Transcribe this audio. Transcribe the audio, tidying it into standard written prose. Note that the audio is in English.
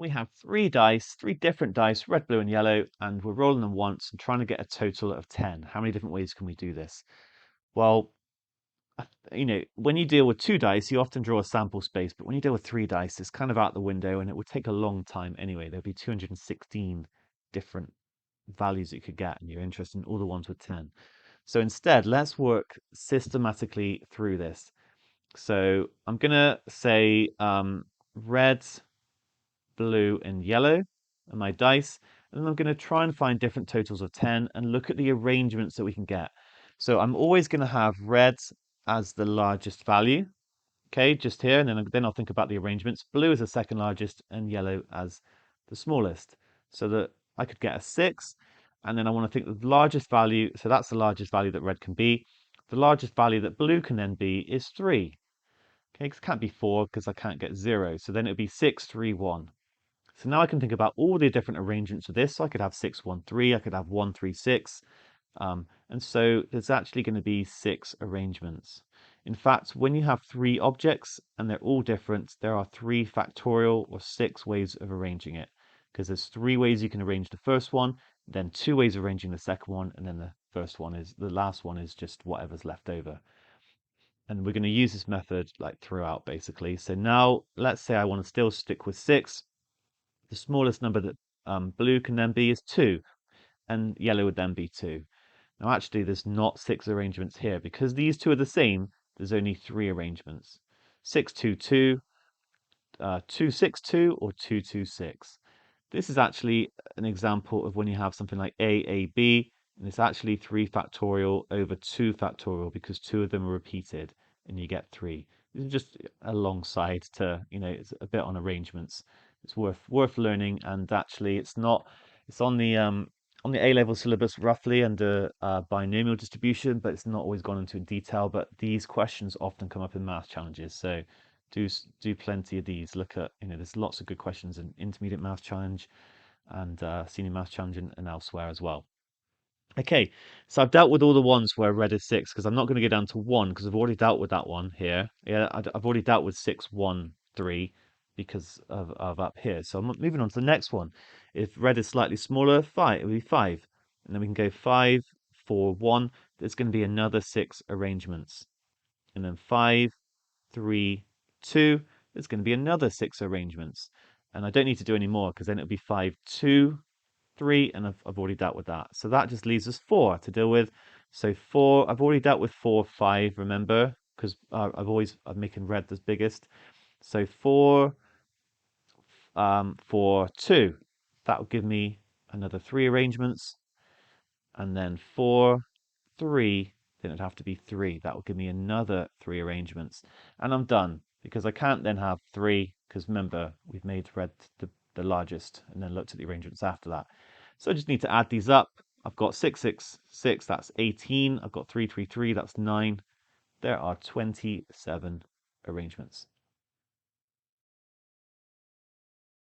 we have three dice, three different dice, red, blue, and yellow, and we're rolling them once and trying to get a total of 10. How many different ways can we do this? Well, when you deal with two dice, you often draw a sample space, but when you deal with three dice, it's kind of out the window and it would take a long time anyway. There'd be 216 different values that you could get, and you're interested in all the ones with 10. So instead, let's work systematically through this. So I'm going to say red, blue, and yellow are my dice. And then I'm going to try and find different totals of 10 and look at the arrangements that we can get. So I'm always going to have red as the largest value, okay, just here. And then I'll think about the arrangements. Blue is the second largest and yellow as the smallest. So that I could get a 6. And then I want to think the largest value. So that's the largest value that red can be. The largest value that blue can then be is 3. Okay, because it can't be 4 because I can't get 0. So then it would be 6, 3, 1. So now I can think about all the different arrangements of this. So I could have 6, 1, 3. I could have 1, 3, 6. And so there's actually going to be 6 arrangements. In fact, when you have 3 objects and they're all different, there are 3 factorial or 6 ways of arranging it. Because there's 3 ways you can arrange the first one, then 2 ways of arranging the second one, and then the last one is just whatever's left over. And we're going to use this method like throughout basically. So now let's say I want to still stick with 6. The smallest number that blue can then be is 2, and yellow would then be 2. Now actually there's not 6 arrangements here because these two are the same. There's only 3 arrangements: 622, 262, or 226. This is actually an example of when you have something like A, and it's actually 3 factorial over 2 factorial because 2 of them are repeated and you get 3. This is just alongside to, it's a bit on arrangements. It's worth learning, and actually it's on the A-level syllabus roughly under binomial distribution, but it's not always gone into detail. But these questions often come up in math challenges, so do plenty of these. Look at, there's lots of good questions in intermediate math challenge and senior math challenge and elsewhere as well. Okay, so I've dealt with all the ones where red is 6 because I'm not going to go down to 1 because I've already dealt with that one here. Yeah, I've already dealt with 6, 1, 3 because of up here. So I'm moving on to the next one. If red is slightly smaller, 5, it would be 5. And then we can go 5, 4, 1. There's going to be another 6 arrangements. And then 5, 3, 2. There's going to be another 6 arrangements. And I don't need to do any more because then it'll be 5, 2, 3, and I've already dealt with that. So that just leaves us 4 to deal with. So 4, I've already dealt with 4, 5, remember, because I'm making red the biggest. So 4, 4, 2, that will give me another 3 arrangements. And then 4, 3, then it'd have to be 3. That will give me another 3 arrangements. And I'm done because I can't then have 3 because remember, we've made red the largest and then looked at the arrangements after that. So I just need to add these up. I've got 6, 6, 6, that's 18. I've got 3, 3, 3, that's 9. There are 27 arrangements.